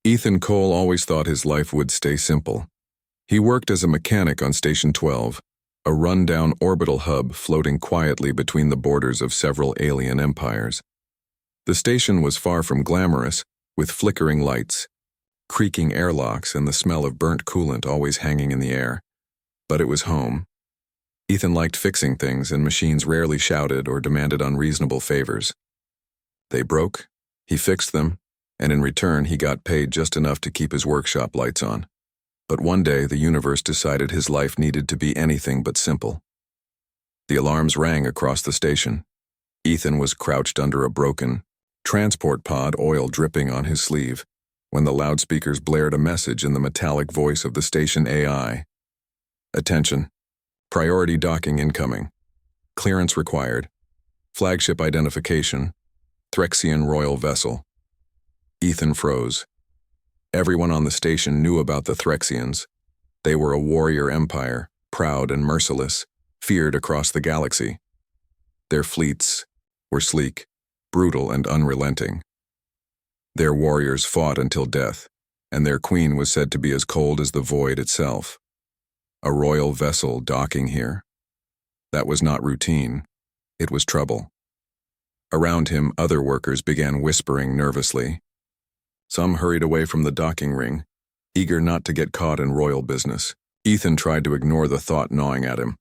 Ethan Cole always thought his life would stay simple. He worked as a mechanic on Station 12, a run-down orbital hub floating quietly between the borders of several alien empires. The station was far from glamorous, with flickering lights, creaking airlocks, and the smell of burnt coolant always hanging in the air. But it was home. Ethan liked fixing things, and machines rarely shouted or demanded unreasonable favors. They broke, he fixed them, and in return he got paid just enough to keep his workshop lights on. But one day the universe decided his life needed to be anything but simple. The alarms rang across the station. Ethan was crouched under a broken transport pod, oil dripping on his sleeve, when the loudspeakers blared a message in the metallic voice of the station AI. Attention. Priority docking incoming. Clearance required. Flagship identification. Threxian royal vessel. Ethan froze. Everyone on the station knew about the Threxians. They were a warrior empire, proud and merciless, feared across the galaxy. Their fleets were sleek, brutal, and unrelenting. Their warriors fought until death, and their queen was said to be as cold as the void itself. A royal vessel docking here. That was not routine. It was trouble. Around him, other workers began whispering nervously. Some hurried away from the docking ring, eager not to get caught in royal business. Ethan tried to ignore the thought gnawing at him.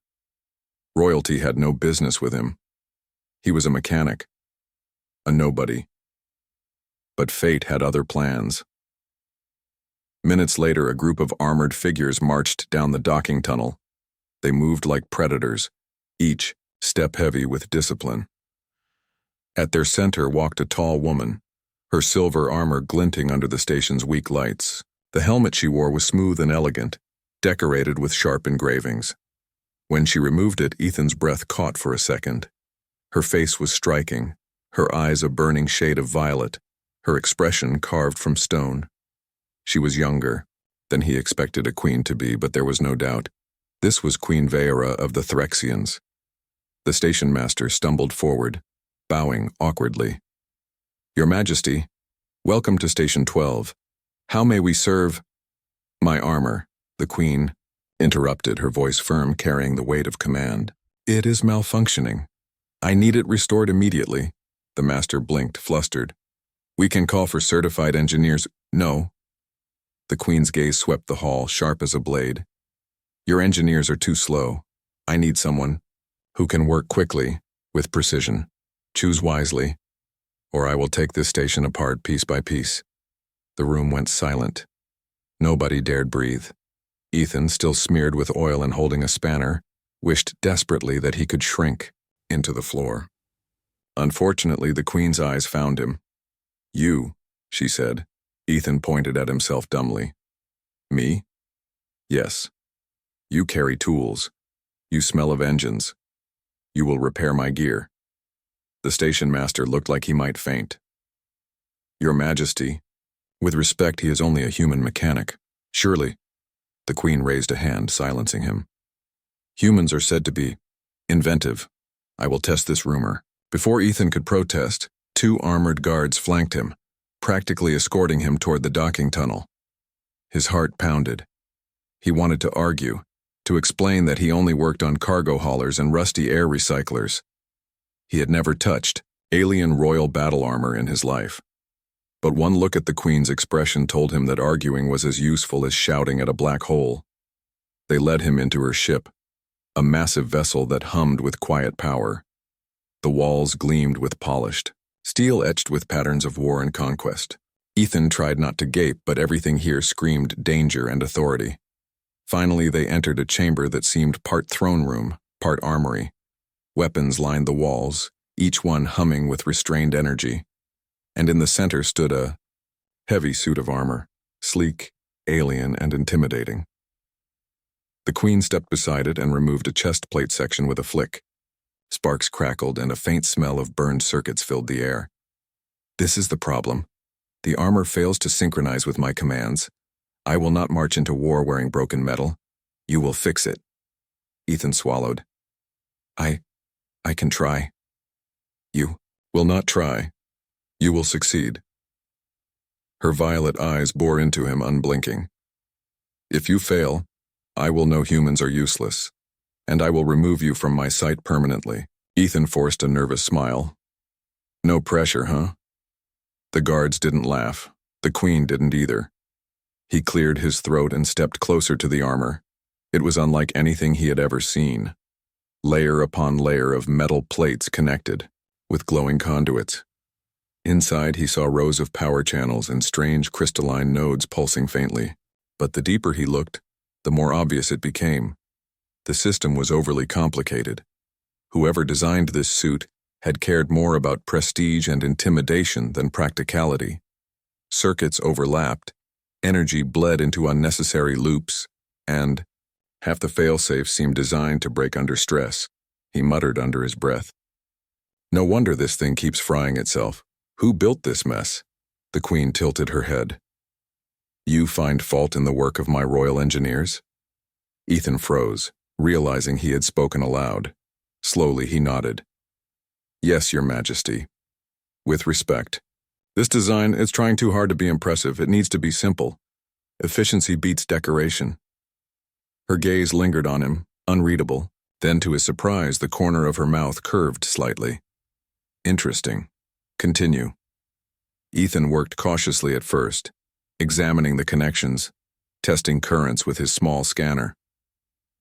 Royalty had no business with him. He was a mechanic, a nobody. But fate had other plans. Minutes later, a group of armored figures marched down the docking tunnel. They moved like predators, each step-heavy with discipline. At their center walked a tall woman, her silver armor glinting under the station's weak lights. The helmet she wore was smooth and elegant, decorated with sharp engravings. When she removed it, Ethan's breath caught for a second. Her face was striking, her eyes a burning shade of violet, her expression carved from stone. She was younger than he expected a queen to be, but there was no doubt. This was Queen Veera of the Threxians. The station master stumbled forward, bowing awkwardly. "Your Majesty, welcome to Station 12. How may we serve?" "My armor," the queen interrupted, her voice firm, carrying the weight of command. "It is malfunctioning. I need it restored immediately." The master blinked, flustered. "We can call for certified engineers." "No." The queen's gaze swept the hall, sharp as a blade. "Your engineers are too slow. I need someone who can work quickly, with precision. Choose wisely, or I will take this station apart piece by piece." The room went silent. Nobody dared breathe. Ethan, still smeared with oil and holding a spanner, wished desperately that he could shrink into the floor. Unfortunately, the queen's eyes found him. "You," she said. Ethan pointed at himself dumbly. "Me? Yes. You carry tools. You smell of engines. You will repair my gear." The station master looked like he might faint. "Your Majesty, with respect, he is only a human mechanic. Surely." The queen raised a hand, silencing him. "Humans are said to be inventive. I will test this rumor." Before Ethan could protest, 2 armored guards flanked him, practically escorting him toward the docking tunnel. His heart pounded. He wanted to argue, to explain that he only worked on cargo haulers and rusty air recyclers. He had never touched alien royal battle armor in his life. But one look at the queen's expression told him that arguing was as useful as shouting at a black hole. They led him into her ship, a massive vessel that hummed with quiet power. The walls gleamed with polished steel etched with patterns of war and conquest. Ethan tried not to gape, but everything here screamed danger and authority. Finally, they entered a chamber that seemed part throne room, part armory. Weapons lined the walls, each one humming with restrained energy. And in the center stood a heavy suit of armor, sleek, alien, and intimidating. The queen stepped beside it and removed a chest plate section with a flick. Sparks crackled and a faint smell of burned circuits filled the air. "This is the problem. The armor fails to synchronize with my commands. I will not march into war wearing broken metal. You will fix it." Ethan swallowed. I can try." "You will not try. You will succeed." Her violet eyes bore into him unblinking. If you fail, I will know humans are useless, and I will remove you from my sight permanently. Ethan forced a nervous smile. No pressure, huh? The guards didn't laugh. The Queen didn't either. He cleared his throat and stepped closer to the armor. It was unlike anything he had ever seen. Layer upon layer of metal plates connected, with glowing conduits. Inside, he saw rows of power channels and strange crystalline nodes pulsing faintly. But the deeper he looked, the more obvious it became. The system was overly complicated. Whoever designed this suit had cared more about prestige and intimidation than practicality. Circuits overlapped, energy bled into unnecessary loops, and half the failsafes seemed designed to break under stress. He muttered under his breath. No wonder this thing keeps frying itself. Who built this mess? The Queen tilted her head. You find fault in the work of my royal engineers? Ethan froze, realizing he had spoken aloud. Slowly he nodded. Yes, Your Majesty. With respect. This design is trying too hard to be impressive. It needs to be simple. Efficiency beats decoration. Her gaze lingered on him, unreadable. Then, to his surprise, the corner of her mouth curved slightly. Interesting. Continue. Ethan worked cautiously at first, examining the connections, testing currents with his small scanner.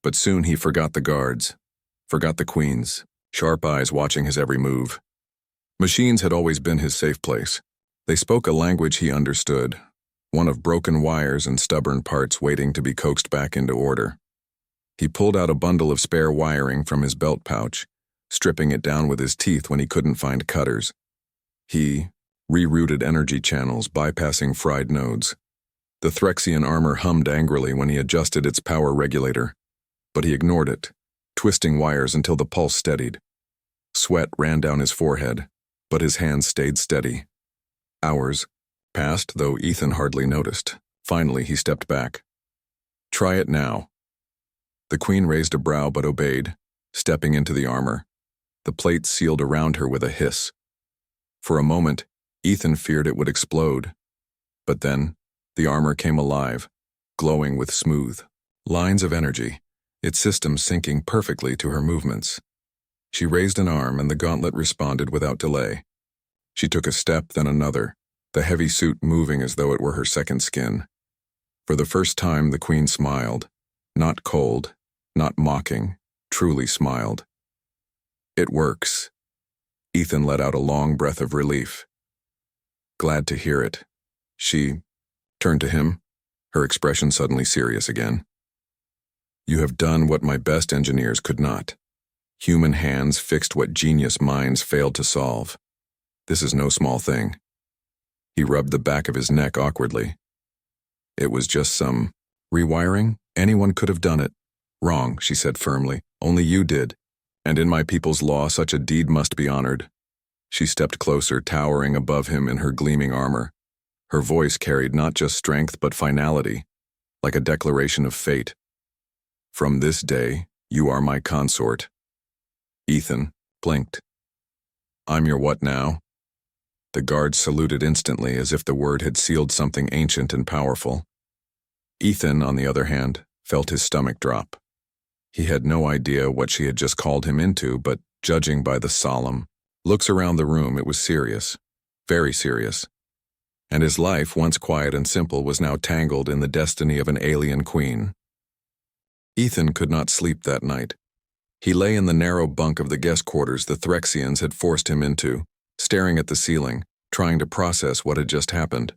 But soon he forgot the guards, forgot the Queen's, sharp eyes watching his every move. Machines had always been his safe place. They spoke a language he understood, one of broken wires and stubborn parts waiting to be coaxed back into order. He pulled out a bundle of spare wiring from his belt pouch, stripping it down with his teeth when he couldn't find cutters. He rerouted energy channels, bypassing fried nodes. The Threxian armor hummed angrily when he adjusted its power regulator, but he ignored it, twisting wires until the pulse steadied. Sweat ran down his forehead, but his hands stayed steady. Hours passed, though Ethan hardly noticed. Finally, he stepped back. Try it now. The Queen raised a brow but obeyed, stepping into the armor. The plate sealed around her with a hiss. For a moment, Ethan feared it would explode. But then, the armor came alive, glowing with smooth lines of energy, its system syncing perfectly to her movements. She raised an arm and the gauntlet responded without delay. She took a step, then another, the heavy suit moving as though it were her second skin. For the first time, the Queen smiled, not cold, not mocking, truly smiled. It works. Ethan let out a long breath of relief. Glad to hear it. She turned to him, her expression suddenly serious again. You have done what my best engineers could not. Human hands fixed what genius minds failed to solve. This is no small thing. He rubbed the back of his neck awkwardly. It was just some rewiring. Anyone could have done it. Wrong, she said firmly. Only you did. And in my people's law, such a deed must be honored. She stepped closer, towering above him in her gleaming armor. Her voice carried not just strength but finality, like a declaration of fate. From this day, you are my consort. Ethan blinked. I'm your what now? The guard saluted instantly as if the word had sealed something ancient and powerful. Ethan, on the other hand, felt his stomach drop. He had no idea what she had just called him into, but judging by the solemn looks around the room, it was serious, very serious. And his life, once quiet and simple, was now tangled in the destiny of an alien queen. Ethan could not sleep that night. He lay in the narrow bunk of the guest quarters the Threxians had forced him into, staring at the ceiling, trying to process what had just happened.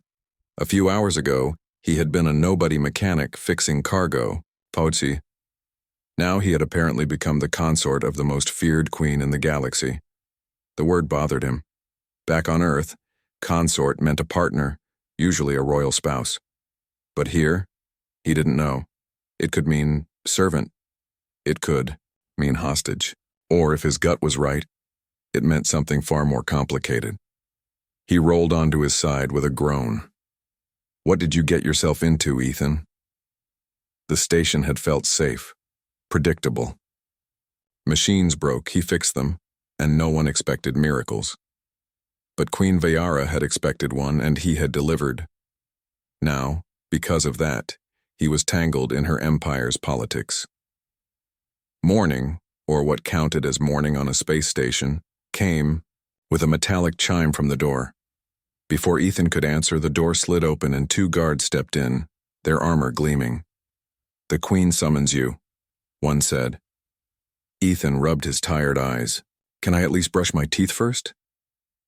A few hours ago, he had been a nobody mechanic fixing cargo, Pauci. Now he had apparently become the consort of the most feared queen in the galaxy. The word bothered him. Back on Earth, consort meant a partner, usually a royal spouse. But here, he didn't know. It could mean servant. It could mean hostage. Or if his gut was right, it meant something far more complicated. He rolled onto his side with a groan. What did you get yourself into, Ethan? The station had felt safe, predictable. Machines broke, he fixed them, and no one expected miracles. But Queen Vayara had expected one, and he had delivered. Now, because of that, he was tangled in her empire's politics. Morning, or what counted as morning on a space station, came with a metallic chime from the door. Before Ethan could answer, the door slid open and 2 guards stepped in, their armor gleaming. "The Queen summons you," one said. Ethan rubbed his tired eyes. "Can I at least brush my teeth first?"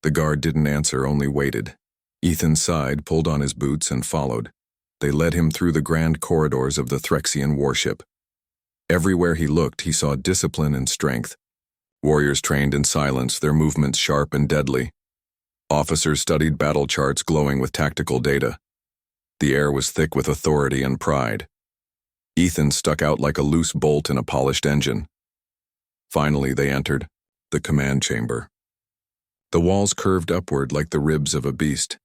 The guard didn't answer, only waited. Ethan sighed, pulled on his boots, and followed. They led him through the grand corridors of the Threxian warship. Everywhere he looked, he saw discipline and strength. Warriors trained in silence, their movements sharp and deadly. Officers studied battle charts glowing with tactical data. The air was thick with authority and pride. Ethan stuck out like a loose bolt in a polished engine. Finally, they entered the command chamber. The walls curved upward like the ribs of a beast,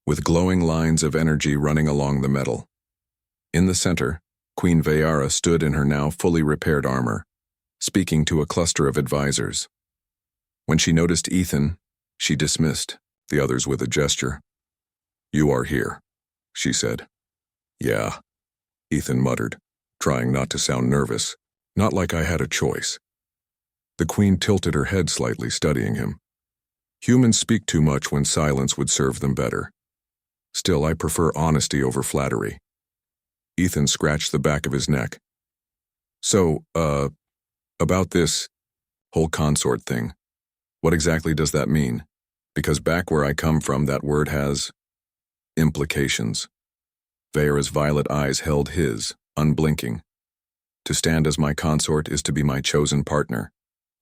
with glowing lines of energy running along the metal. In the center, Queen Veyara stood in her now fully repaired armor, speaking to a cluster of advisors. When she noticed Ethan, she dismissed the others with a gesture. "You are here," she said. "Yeah," Ethan muttered, trying not to sound nervous, "not like I had a choice." The Queen tilted her head slightly, studying him. "Humans speak too much when silence would serve them better. Still, I prefer honesty over flattery." Ethan scratched the back of his neck. "So, about this whole consort thing, what exactly does that mean? Because back where I come from, that word has implications." Veyara's violet eyes held his, unblinking. "To stand as my consort is to be my chosen partner.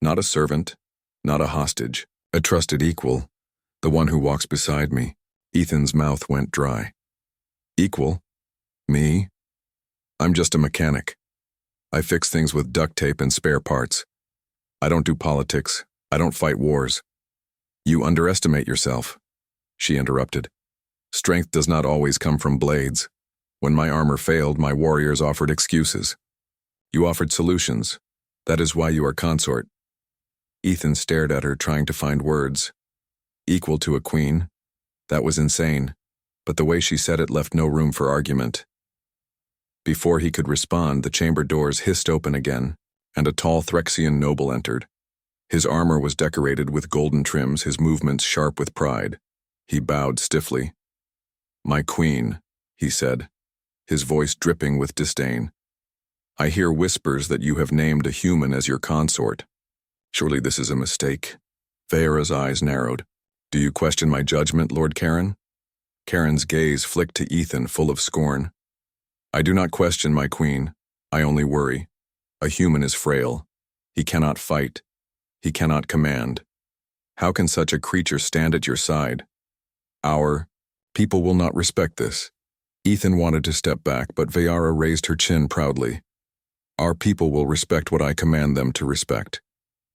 Not a servant, not a hostage, a trusted equal, the one who walks beside me." Ethan's mouth went dry. "Equal? Me? I'm just a mechanic. I fix things with duct tape and spare parts. I don't do politics. I don't fight wars." "You underestimate yourself," she interrupted. "Strength does not always come from blades. When my armor failed, my warriors offered excuses. You offered solutions. That is why you are consort." Ethan stared at her, trying to find words. Equal to a queen? That was insane, but the way she said it left no room for argument. Before he could respond, the chamber doors hissed open again, and a tall Threxian noble entered. His armor was decorated with golden trims, his movements sharp with pride. He bowed stiffly. "My queen," he said, his voice dripping with disdain. "I hear whispers that you have named a human as your consort. Surely this is a mistake." Veyara's eyes narrowed. "Do you question my judgment, Lord Karen?" Karen's gaze flicked to Ethan, full of scorn. "I do not question my queen. I only worry. A human is frail. He cannot fight. He cannot command. How can such a creature stand at your side? Our people will not respect this." Ethan wanted to step back, but Veyara raised her chin proudly. "Our people will respect what I command them to respect.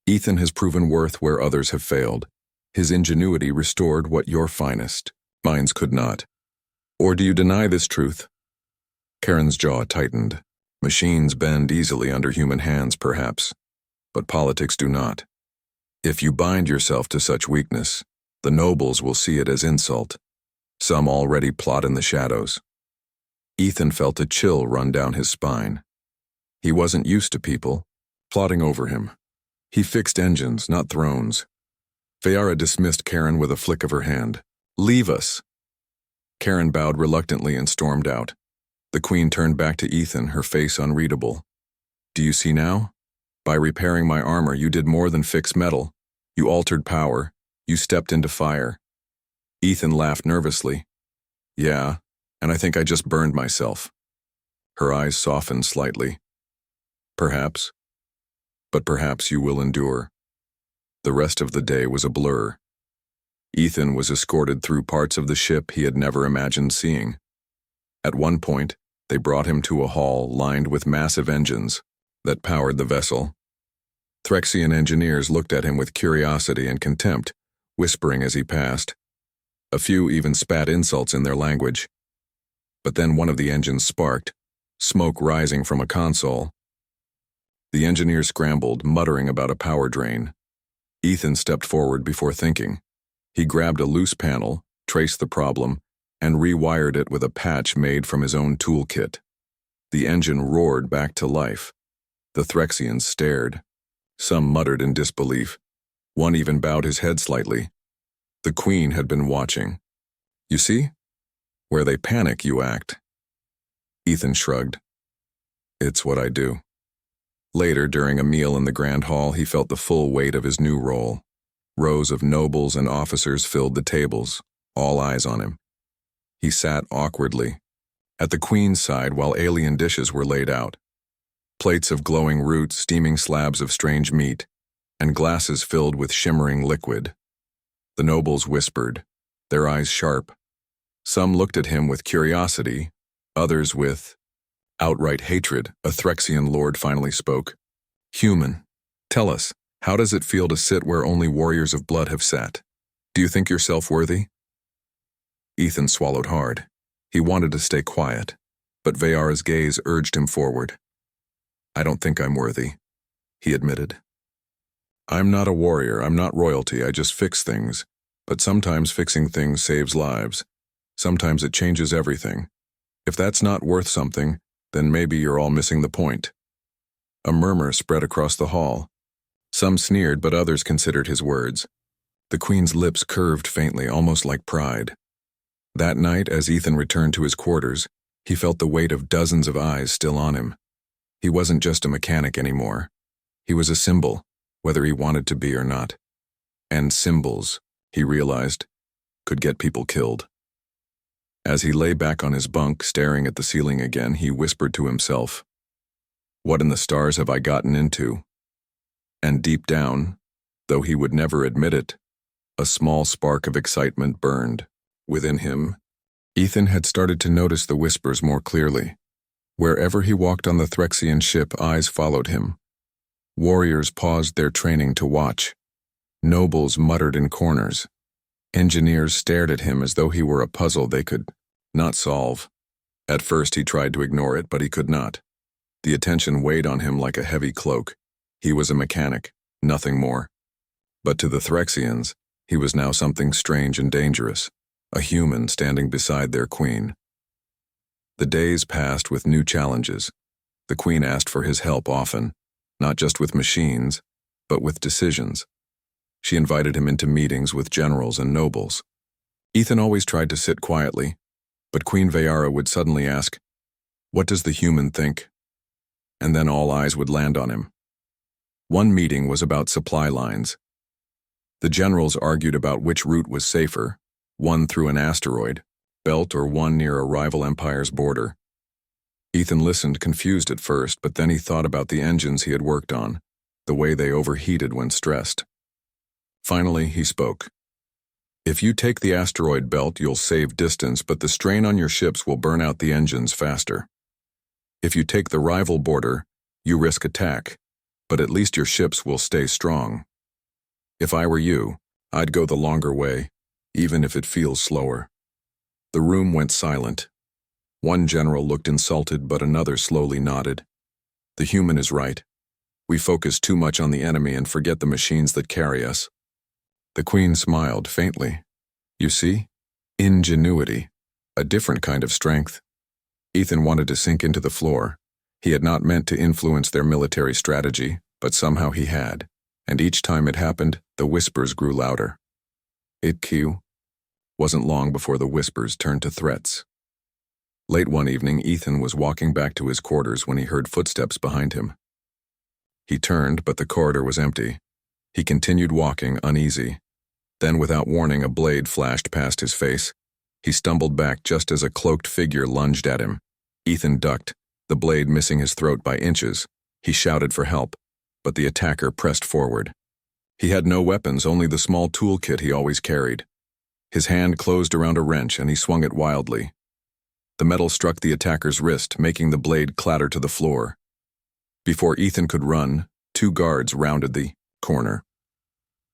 Ethan has proven worth where others have failed. His ingenuity restored what your finest minds could not. Or do you deny this truth?" Karen's jaw tightened. Machines bend easily under human hands, perhaps, but politics do not. If you bind yourself to such weakness, the nobles will see it as insult. Some already plot in the shadows. Ethan felt a chill run down his spine. He wasn't used to people plotting over him. He fixed engines, not thrones. Veyara dismissed Karen with a flick of her hand. "Leave us." Karen bowed reluctantly and stormed out. The Queen turned back to Ethan, her face unreadable. "Do you see now? By repairing my armor, you did more than fix metal. You altered power. You stepped into fire." Ethan laughed nervously. "Yeah, and I think I just burned myself." Her eyes softened slightly. "Perhaps. But perhaps you will endure." The rest of the day was a blur. Ethan was escorted through parts of the ship he had never imagined seeing. At one point, they brought him to a hall lined with massive engines that powered the vessel. Threxian engineers looked at him with curiosity and contempt, whispering as he passed. A few even spat insults in their language. But then one of the engines sparked, smoke rising from a console. The engineers scrambled, muttering about a power drain. Ethan stepped forward before thinking. He grabbed a loose panel, traced the problem, and rewired it with a patch made from his own toolkit. The engine roared back to life. The Threxians stared. Some muttered in disbelief. One even bowed his head slightly. The Queen had been watching. You see? Where they panic, you act. Ethan shrugged. It's what I do. Later, during a meal in the Grand Hall, he felt the full weight of his new role. Rows of nobles and officers filled the tables, all eyes on him. He sat awkwardly, at the Queen's side while alien dishes were laid out. Plates of glowing roots, steaming slabs of strange meat, and glasses filled with shimmering liquid. The nobles whispered, their eyes sharp. Some looked at him with curiosity, others with outright hatred. A Threxian lord finally spoke. Human, tell us, how does it feel to sit where only warriors of blood have sat? Do you think yourself worthy? Ethan swallowed hard. He wanted to stay quiet, but Veyara's gaze urged him forward. I don't think I'm worthy, he admitted. I'm not a warrior, I'm not royalty, I just fix things. But sometimes fixing things saves lives. Sometimes it changes everything. If that's not worth something, then maybe you're all missing the point. A murmur spread across the hall. Some sneered, but others considered his words. The Queen's lips curved faintly, almost like pride. That night, as Ethan returned to his quarters, he felt the weight of dozens of eyes still on him. He wasn't just a mechanic anymore. He was a symbol, whether he wanted to be or not. And symbols, he realized, could get people killed. As he lay back on his bunk, staring at the ceiling again, he whispered to himself, what in the stars have I gotten into? And deep down, though he would never admit it, a small spark of excitement burned. Within him, Ethan had started to notice the whispers more clearly. Wherever he walked on the Threxian ship, eyes followed him. Warriors paused their training to watch. Nobles muttered in corners. Engineers stared at him as though he were a puzzle they could not solve. At first he tried to ignore it, but he could not. The attention weighed on him like a heavy cloak. He was a mechanic, nothing more. But to the Threxians, he was now something strange and dangerous, a human standing beside their queen. The days passed with new challenges. The Queen asked for his help often, not just with machines, but with decisions. She invited him into meetings with generals and nobles. Ethan always tried to sit quietly, but Queen Veyara would suddenly ask, what does the human think? And then all eyes would land on him. One meeting was about supply lines. The generals argued about which route was safer, one through an asteroid belt or one near a rival empire's border. Ethan listened, confused at first, but then he thought about the engines he had worked on, the way they overheated when stressed. Finally, he spoke. If you take the asteroid belt, you'll save distance, but the strain on your ships will burn out the engines faster. If you take the rival border, you risk attack, but at least your ships will stay strong. If I were you, I'd go the longer way, even if it feels slower. The room went silent. One general looked insulted, but another slowly nodded. The human is right. We focus too much on the enemy and forget the machines that carry us. The Queen smiled faintly. You see? Ingenuity. A different kind of strength. Ethan wanted to sink into the floor. He had not meant to influence their military strategy, but somehow he had, and each time it happened, the whispers grew louder. It wasn't long before the whispers turned to threats. Late one evening, Ethan was walking back to his quarters when he heard footsteps behind him. He turned, but the corridor was empty. He continued walking, uneasy. Then, without warning, a blade flashed past his face. He stumbled back just as a cloaked figure lunged at him. Ethan ducked, the blade missing his throat by inches. He shouted for help, but the attacker pressed forward. He had no weapons, only the small toolkit he always carried. His hand closed around a wrench and he swung it wildly. The metal struck the attacker's wrist, making the blade clatter to the floor. Before Ethan could run, 2 guards rounded the corner.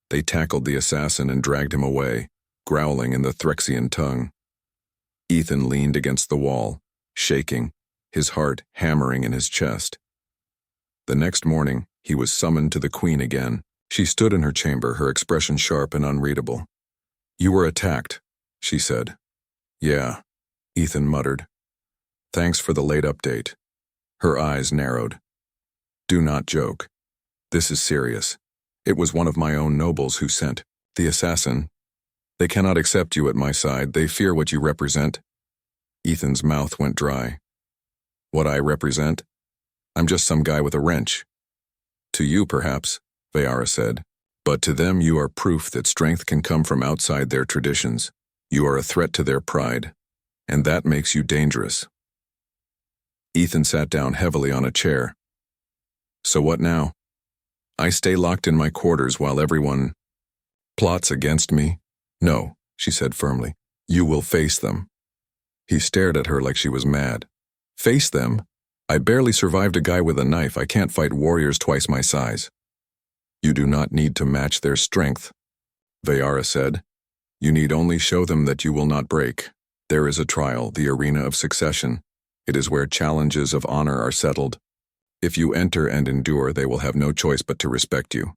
They tackled the assassin and dragged him away, growling in the Threxian tongue. Ethan leaned against the wall, shaking, his heart hammering in his chest. The next morning, he was summoned to the Queen again. She stood in her chamber, her expression sharp and unreadable. You were attacked, she said. Yeah, Ethan muttered. Thanks for the late update. Her eyes narrowed. Do not joke. This is serious. It was one of my own nobles who sent the assassin. They cannot accept you at my side. They fear what you represent. Ethan's mouth went dry. What I represent? I'm just some guy with a wrench. To you, perhaps, Vayara said. But to them you are proof that strength can come from outside their traditions. You are a threat to their pride. And that makes you dangerous. Ethan sat down heavily on a chair. So what now? I stay locked in my quarters while everyone plots against me? No, she said firmly. You will face them. He stared at her like she was mad. Face them? I barely survived a guy with a knife. I can't fight warriors twice my size. You do not need to match their strength, Vayara said. You need only show them that you will not break. There is a trial, the arena of succession. It is where challenges of honor are settled. If you enter and endure, they will have no choice but to respect you.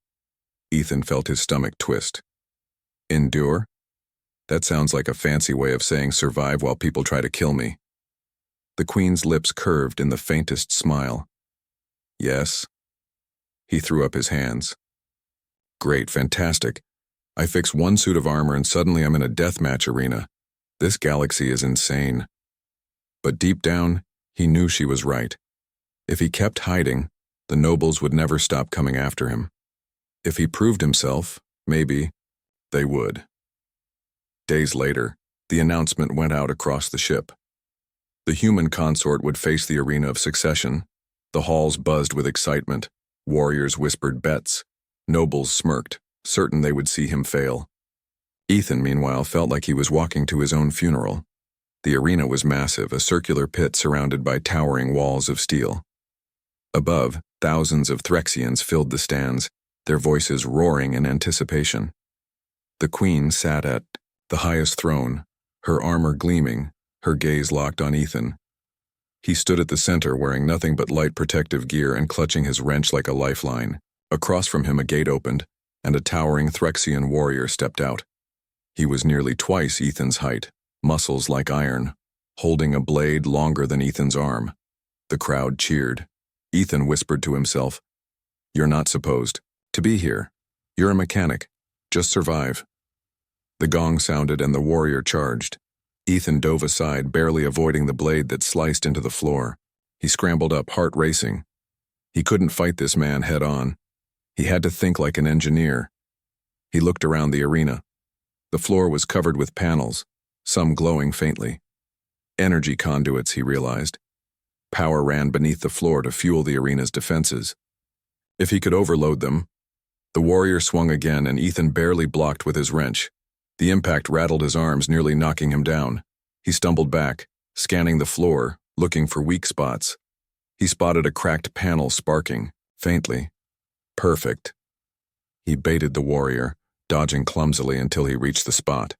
Ethan felt his stomach twist. Endure? That sounds like a fancy way of saying survive while people try to kill me. The Queen's lips curved in the faintest smile. Yes. He threw up his hands. Great, fantastic. I fix one suit of armor and suddenly I'm in a deathmatch arena. This galaxy is insane. But deep down, he knew she was right. If he kept hiding, the nobles would never stop coming after him. If he proved himself, maybe, they would. Days later, the announcement went out across the ship. The human consort would face the arena of succession. The halls buzzed with excitement. Warriors whispered bets. Nobles smirked, certain they would see him fail. Ethan, meanwhile, felt like he was walking to his own funeral. The arena was massive, a circular pit surrounded by towering walls of steel. Above, thousands of Threxians filled the stands, their voices roaring in anticipation. The Queen sat at the highest throne, her armor gleaming, her gaze locked on Ethan. He stood at the center wearing nothing but light protective gear and clutching his wrench like a lifeline. Across from him a gate opened, and a towering Threxian warrior stepped out. He was nearly twice Ethan's height, muscles like iron, holding a blade longer than Ethan's arm. The crowd cheered. Ethan whispered to himself, You're not supposed to be here. You're a mechanic. Just survive. The gong sounded and the warrior charged. Ethan dove aside, barely avoiding the blade that sliced into the floor. He scrambled up, heart racing. He couldn't fight this man head on. He had to think like an engineer. He looked around the arena. The floor was covered with panels, some glowing faintly. Energy conduits, he realized. Power ran beneath the floor to fuel the arena's defenses. If he could overload them. The warrior swung again and Ethan barely blocked with his wrench. The impact rattled his arms, nearly knocking him down. He stumbled back, scanning the floor, looking for weak spots. He spotted a cracked panel sparking, faintly. Perfect. He baited the warrior, dodging clumsily until he reached the spot.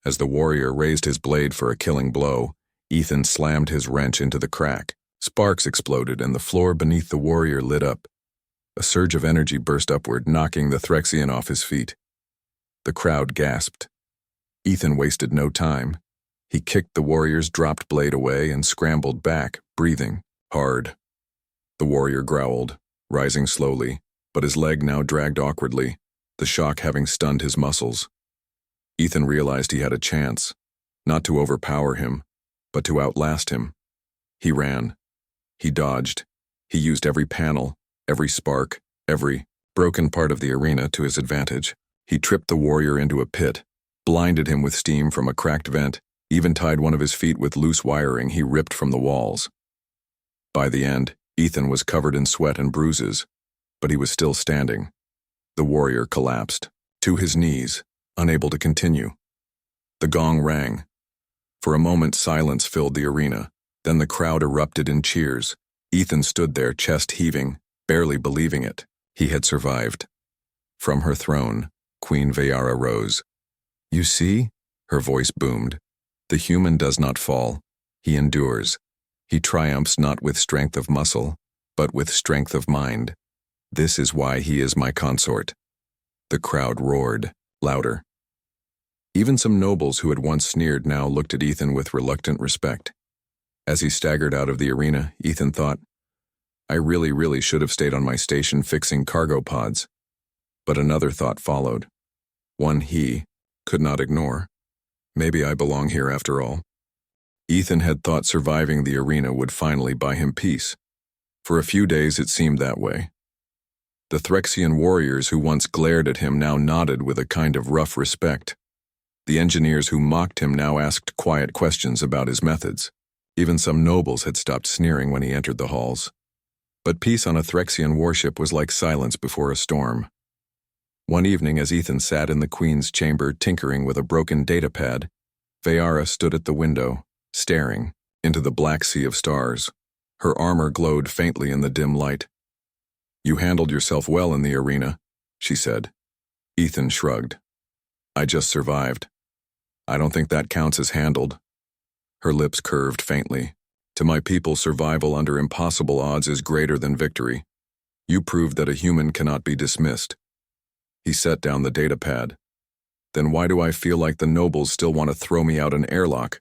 As the warrior raised his blade for a killing blow, Ethan slammed his wrench into the crack. Sparks exploded and the floor beneath the warrior lit up. A surge of energy burst upward, knocking the Threxian off his feet. The crowd gasped. Ethan wasted no time. He kicked the warrior's dropped blade away and scrambled back, breathing hard. The warrior growled, rising slowly, but his leg now dragged awkwardly, the shock having stunned his muscles. Ethan realized he had a chance, not to overpower him, but to outlast him. He ran. He dodged. He used every panel, every spark, every broken part of the arena to his advantage. He tripped the warrior into a pit, blinded him with steam from a cracked vent, even tied one of his feet with loose wiring he ripped from the walls. By the end, Ethan was covered in sweat and bruises, but he was still standing. The warrior collapsed, to his knees, unable to continue. The gong rang. For a moment, silence filled the arena. Then the crowd erupted in cheers. Ethan stood there, chest heaving, barely believing it. He had survived. From her throne, Queen Vayara rose. You see? Her voice boomed. The human does not fall. He endures. He triumphs not with strength of muscle, but with strength of mind. This is why he is my consort. The crowd roared, louder. Even some nobles who had once sneered now looked at Ethan with reluctant respect. As he staggered out of the arena, Ethan thought, I really should have stayed on my station fixing cargo pods. But another thought followed. One he could not ignore. Maybe I belong here after all. Ethan had thought surviving the arena would finally buy him peace. For a few days it seemed that way. The Threxian warriors who once glared at him now nodded with a kind of rough respect. The engineers who mocked him now asked quiet questions about his methods. Even some nobles had stopped sneering when he entered the halls. But peace on a Threxian warship was like silence before a storm. One evening, as Ethan sat in the Queen's chamber tinkering with a broken datapad, Veyara stood at the window, staring into the black sea of stars. Her armor glowed faintly in the dim light. You handled yourself well in the arena, she said. Ethan shrugged. I just survived. I don't think that counts as handled. Her lips curved faintly. To my people, survival under impossible odds is greater than victory. You proved that a human cannot be dismissed. He set down the datapad. Then why do I feel like the nobles still want to throw me out an airlock?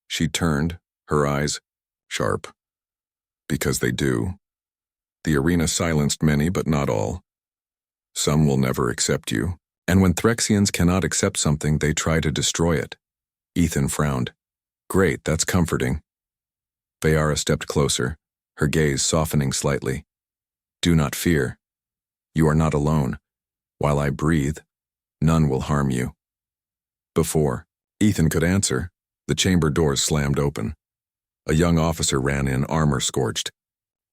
She turned, her eyes sharp. Because they do. The arena silenced many, but not all. Some will never accept you, and when Threxians cannot accept something, they try to destroy it. Ethan frowned. Great, that's comforting. Veyara stepped closer, her gaze softening slightly. Do not fear. You are not alone. While I breathe, none will harm you. Before Ethan could answer, the chamber doors slammed open. A young officer ran in, armor scorched.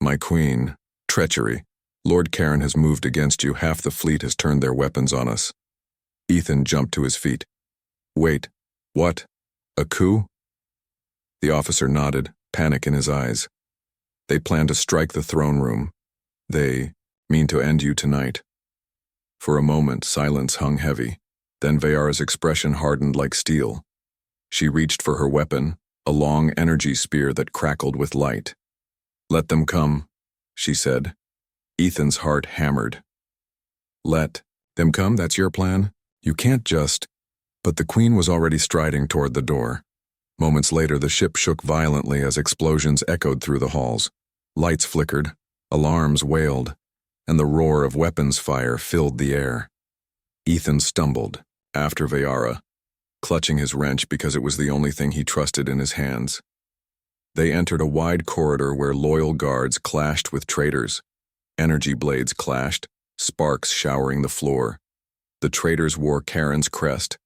My queen, treachery. Lord Karen has moved against you. Half the fleet has turned their weapons on us. Ethan jumped to his feet. Wait, what? A coup? The officer nodded, panic in his eyes. They plan to strike the throne room. They mean to end you tonight. For a moment, silence hung heavy. Then Veyara's expression hardened like steel. She reached for her weapon, a long energy spear that crackled with light. Let them come, she said. Ethan's heart hammered. Let them come? That's your plan? You can't just... But the Queen was already striding toward the door. Moments later, the ship shook violently as explosions echoed through the halls. Lights flickered, alarms wailed, and the roar of weapons fire filled the air. Ethan stumbled, after Veyara, clutching his wrench because it was the only thing he trusted in his hands. They entered a wide corridor where loyal guards clashed with traitors. Energy blades clashed, sparks showering the floor. The traitors wore Karen's crest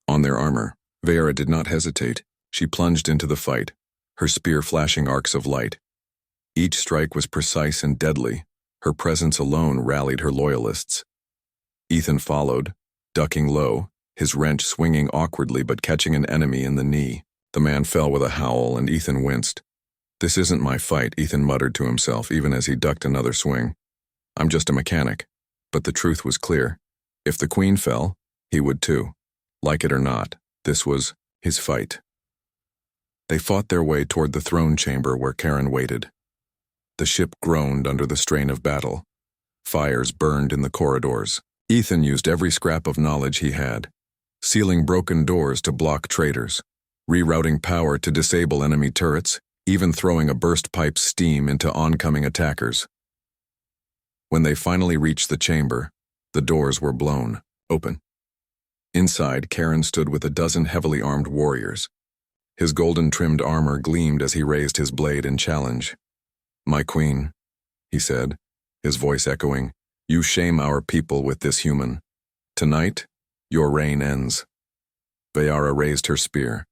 on their armor. Veyara did not hesitate. She plunged into the fight, her spear flashing arcs of light. Each strike was precise and deadly. Her presence alone rallied her loyalists. Ethan followed, ducking low, his wrench swinging awkwardly but catching an enemy in the knee. The man fell with a howl and Ethan winced. This isn't my fight, Ethan muttered to himself even as he ducked another swing. I'm just a mechanic. But the truth was clear. If the Queen fell, he would too. Like it or not, this was his fight. They fought their way toward the throne chamber where Karen waited. The ship groaned under the strain of battle. Fires burned in the corridors. Ethan used every scrap of knowledge he had, sealing broken doors to block traitors, rerouting power to disable enemy turrets, even throwing a burst pipe's steam into oncoming attackers. When they finally reached the chamber, the doors were blown open. Inside, Karen stood with a dozen heavily armed warriors. His golden-trimmed armor gleamed as he raised his blade in challenge. My queen, he said, his voice echoing, you shame our people with this human. Tonight, your reign ends. Veyara raised her spear.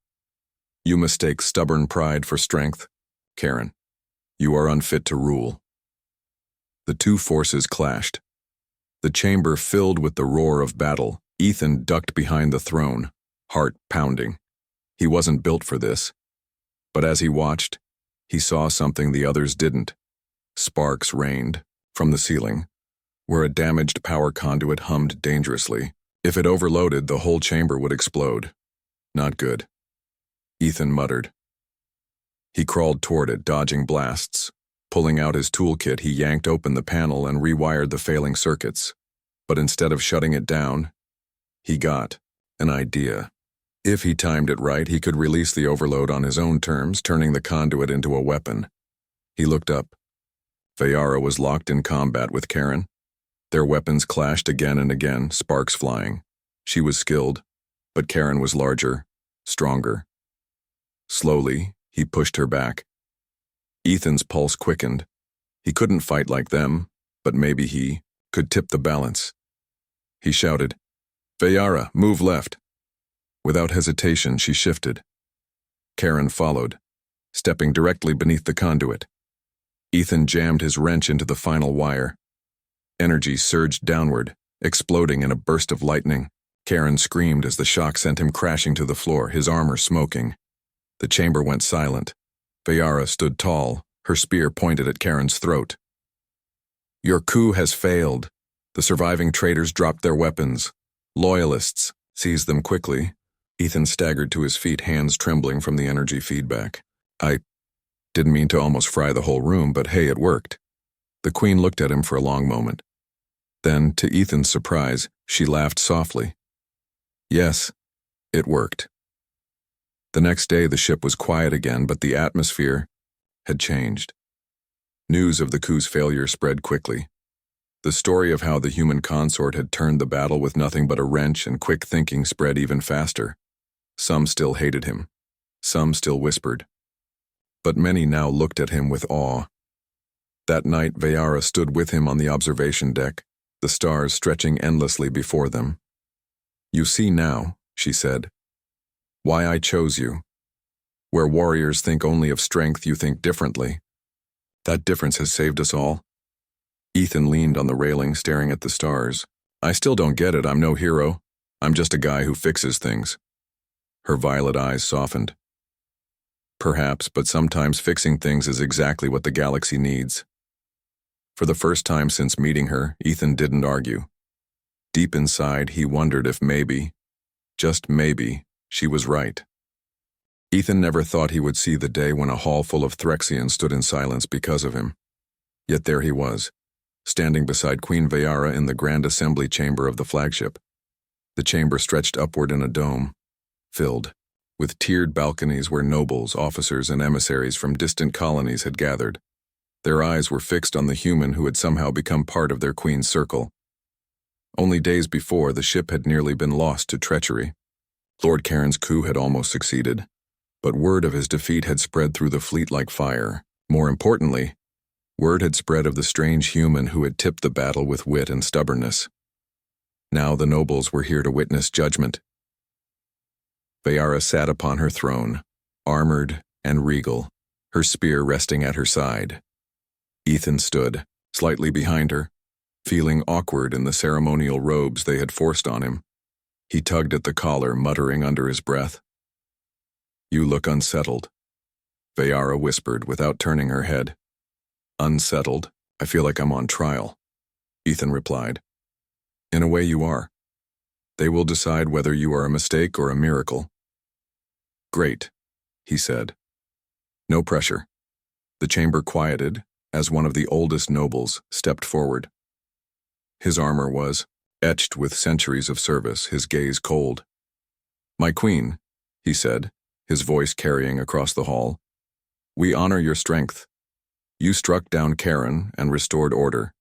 You mistake stubborn pride for strength, Karen. You are unfit to rule. The two forces clashed. The chamber filled with the roar of battle. Ethan ducked behind the throne, heart pounding. He wasn't built for this. But as he watched, he saw something the others didn't. Sparks rained from the ceiling, where a damaged power conduit hummed dangerously. If it overloaded, the whole chamber would explode. Not good. Ethan muttered. He crawled toward it, dodging blasts. Pulling out his toolkit, he yanked open the panel and rewired the failing circuits. But instead of shutting it down, he got An idea. If he timed it right, he could release the overload on his own terms, turning the conduit into a weapon. He looked up. Vayara was locked in combat with Karen. Their weapons clashed again and again, sparks flying. She was skilled, but Karen was larger, stronger. Slowly, he pushed her back. Ethan's pulse quickened. He couldn't fight like them, but maybe he could tip the balance. He shouted, "Vayara, move left." Without hesitation, she shifted. Karen followed, stepping directly beneath the conduit. Ethan jammed his wrench into the final wire. Energy surged downward, exploding in a burst of lightning. Karen screamed as the shock sent him crashing to the floor, his armor smoking. The chamber went silent. Vayara stood tall, her spear pointed at Karen's throat. "Your coup has failed." The surviving traitors dropped their weapons. Loyalists seized them quickly. Ethan staggered to his feet, hands trembling from the energy feedback. "I didn't mean to almost fry the whole room, but hey, it worked." The Queen looked at him for a long moment. Then, to Ethan's surprise, she laughed softly. "Yes, it worked." The next day the ship was quiet again, but the atmosphere had changed. News of the coup's failure spread quickly. The story of how the human consort had turned the battle with nothing but a wrench and quick thinking spread even faster. Some still hated him. Some still whispered. But many now looked at him with awe. That night, Vayara stood with him on the observation deck, the stars stretching endlessly before them. "You see now," she said, "why I chose you. Where warriors think only of strength, you think differently. That difference has saved us all." Ethan leaned on the railing, staring at the stars. "I still don't get it. I'm no hero. I'm just a guy who fixes things." Her violet eyes softened. "Perhaps, but sometimes fixing things is exactly what the galaxy needs." For the first time since meeting her, Ethan didn't argue. Deep inside, he wondered if maybe, just maybe, she was right. Ethan never thought he would see the day when a hall full of Threxians stood in silence because of him. Yet there he was, standing beside Queen Vayara in the grand assembly chamber of the flagship. The chamber stretched upward in a dome, filled with tiered balconies where nobles, officers, and emissaries from distant colonies had gathered. Their eyes were fixed on the human who had somehow become part of their queen's circle. Only days before, the ship had nearly been lost to treachery. Lord Karen's coup had almost succeeded, but word of his defeat had spread through the fleet like fire. More importantly, word had spread of the strange human who had tipped the battle with wit and stubbornness. Now the nobles were here to witness judgment. Vayara sat upon her throne, armored and regal, her spear resting at her side. Ethan stood, slightly behind her, feeling awkward in the ceremonial robes they had forced on him. He tugged at the collar, muttering under his breath. "You look unsettled," Vayara whispered without turning her head. "Unsettled? I feel like I'm on trial," Ethan replied. "In a way you are. They will decide whether you are a mistake or a miracle." "Great," he said. No pressure. The chamber quieted as one of the oldest nobles stepped forward. His armor was etched with centuries of service, his gaze cold. "My queen," he said, his voice carrying across the hall, "we honor your strength. You struck down Karen and restored order.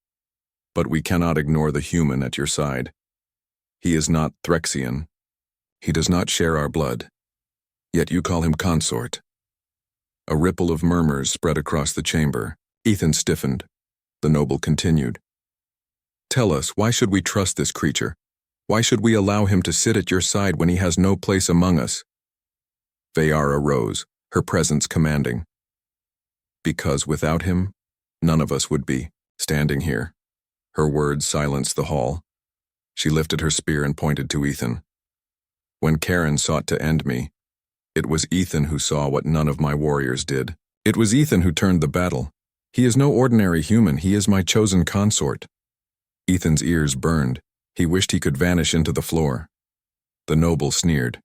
But we cannot ignore the human at your side. He is not Threxian. He does not share our blood. Yet you call him consort." A ripple of murmurs spread across the chamber. Ethan stiffened. The noble continued. "Tell us, why should we trust this creature? Why should we allow him to sit at your side when he has no place among us?" Vayara rose, her presence commanding. "Because without him, none of us would be standing here." Her words silenced the hall. She lifted her spear and pointed to Ethan. "When Karen sought to end me, it was Ethan who saw what none of my warriors did. It was Ethan who turned the battle. He is no ordinary human, he is my chosen consort." Ethan's ears burned. He wished he could vanish into the floor. The noble sneered.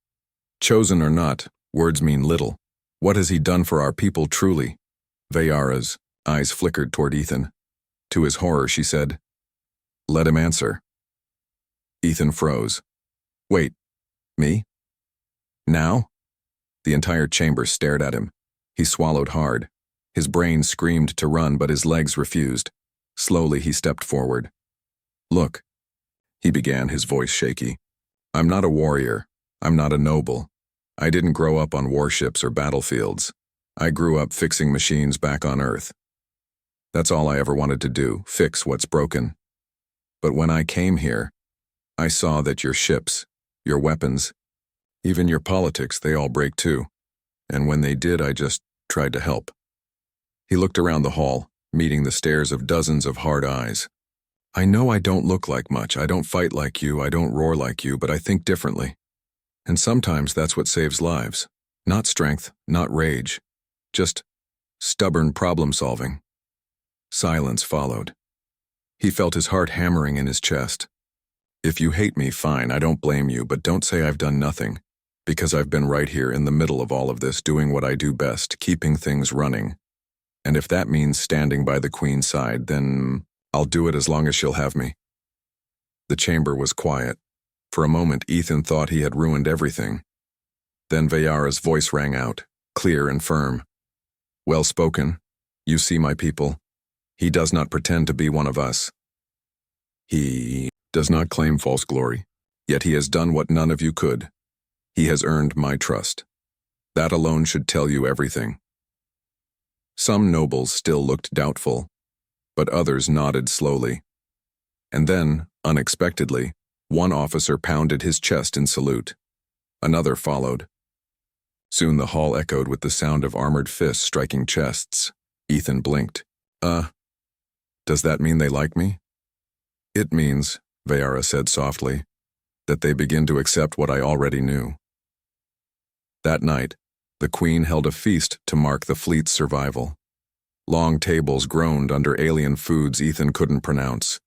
"Chosen or not, words mean little. What has he done for our people truly?" Vayara's eyes flickered toward Ethan. To his horror, she said, "Let him answer." Ethan froze. "Wait, Me? Now? The entire chamber stared at him. He swallowed hard. His brain screamed to run, but his legs refused. Slowly, he stepped forward. Look, he began, his voice shaky. I'm not a warrior. I'm not a noble. I didn't grow up on warships or battlefields. I grew up fixing machines back on Earth. That's all I ever wanted to do, fix what's broken. But when I came here, I saw that your ships, your weapons, even your politics, they all break too. And when they did, I just tried to help. He looked around the hall, meeting the stares of dozens of hard eyes. I know I don't look like much, I don't fight like you, I don't roar like you, but I think differently. And sometimes that's what saves lives. Not strength, not rage. Just stubborn problem-solving. Silence followed. He felt his heart hammering in his chest. If you hate me, fine, I don't blame you, but don't say I've done nothing. Because I've been right here in the middle of all of this, doing what I do best, keeping things running. And if that means standing by the Queen's side, then I'll do it as long as she'll have me. The chamber was quiet. For a moment, Ethan thought he had ruined everything. Then Veyara's voice rang out, clear and firm. Well spoken. You see, my people. He does not pretend to be one of us. He does not claim false glory, yet he has done what none of you could. He has earned my trust. That alone should tell you everything. Some nobles still looked doubtful, but others nodded slowly. And then, unexpectedly, one officer pounded his chest in salute. Another followed. Soon the hall echoed with the sound of armored fists striking chests. Ethan blinked. Does that mean they like me? It means, Veyara said softly, that they begin to accept what I already knew. That night, the Queen held a feast to mark the fleet's survival. Long tables groaned under alien foods Ethan couldn't pronounce.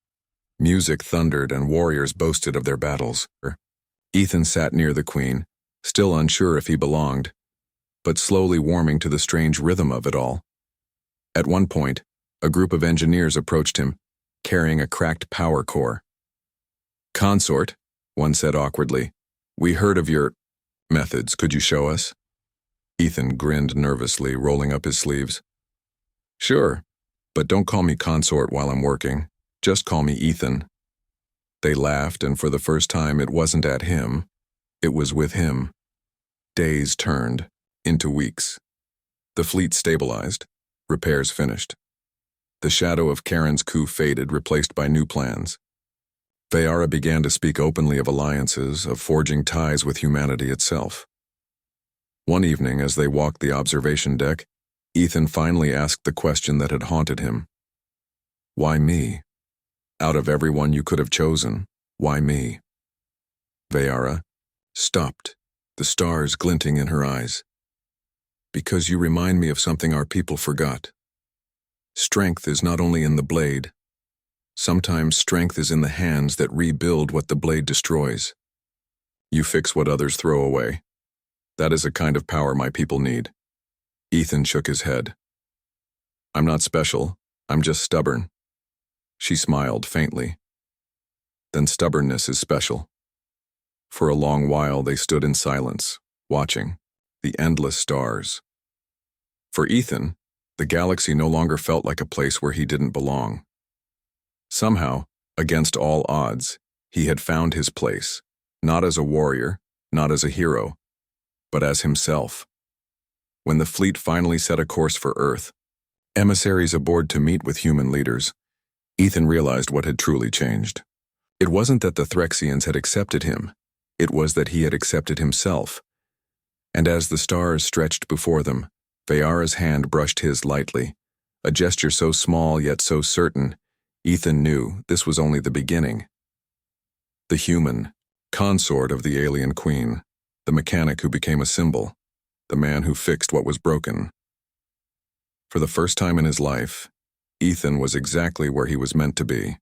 Music thundered and warriors boasted of their battles. Ethan sat near the Queen, still unsure if he belonged, but slowly warming to the strange rhythm of it all. At one point, a group of engineers approached him, carrying a cracked power core. Consort, one said awkwardly, we heard of your methods. Could you show us? Ethan grinned nervously, rolling up his sleeves. Sure, but don't call me Consort while I'm working. Just call me Ethan. They laughed, and for the first time it wasn't at him. It was with him. Days turned into weeks. The fleet stabilized. Repairs finished. The shadow of Karen's coup faded, replaced by new plans. Veyara began to speak openly of alliances, of forging ties with humanity itself. One evening, as they walked the observation deck, Ethan finally asked the question that had haunted him. Why me? Out of everyone you could have chosen, why me? Veyara stopped, the stars glinting in her eyes. Because you remind me of something our people forgot. Strength is not only in the blade. Sometimes strength is in the hands that rebuild what the blade destroys. You fix what others throw away. That is a kind of power my people need. Ethan shook his head. I'm not special, I'm just stubborn. She smiled faintly. Then stubbornness is special. For a long while they stood in silence, watching the endless stars. For Ethan, the galaxy no longer felt like a place where he didn't belong. Somehow, against all odds, he had found his place, not as a warrior, not as a hero, but as himself. When the fleet finally set a course for Earth, emissaries aboard to meet with human leaders, Ethan realized what had truly changed. It wasn't that the Threxians had accepted him, it was that he had accepted himself. And as the stars stretched before them, Veyara's hand brushed his lightly, a gesture so small yet so certain, Ethan knew this was only the beginning. The human, consort of the alien queen, the mechanic who became a symbol, the man who fixed what was broken. For the first time in his life, Ethan was exactly where he was meant to be.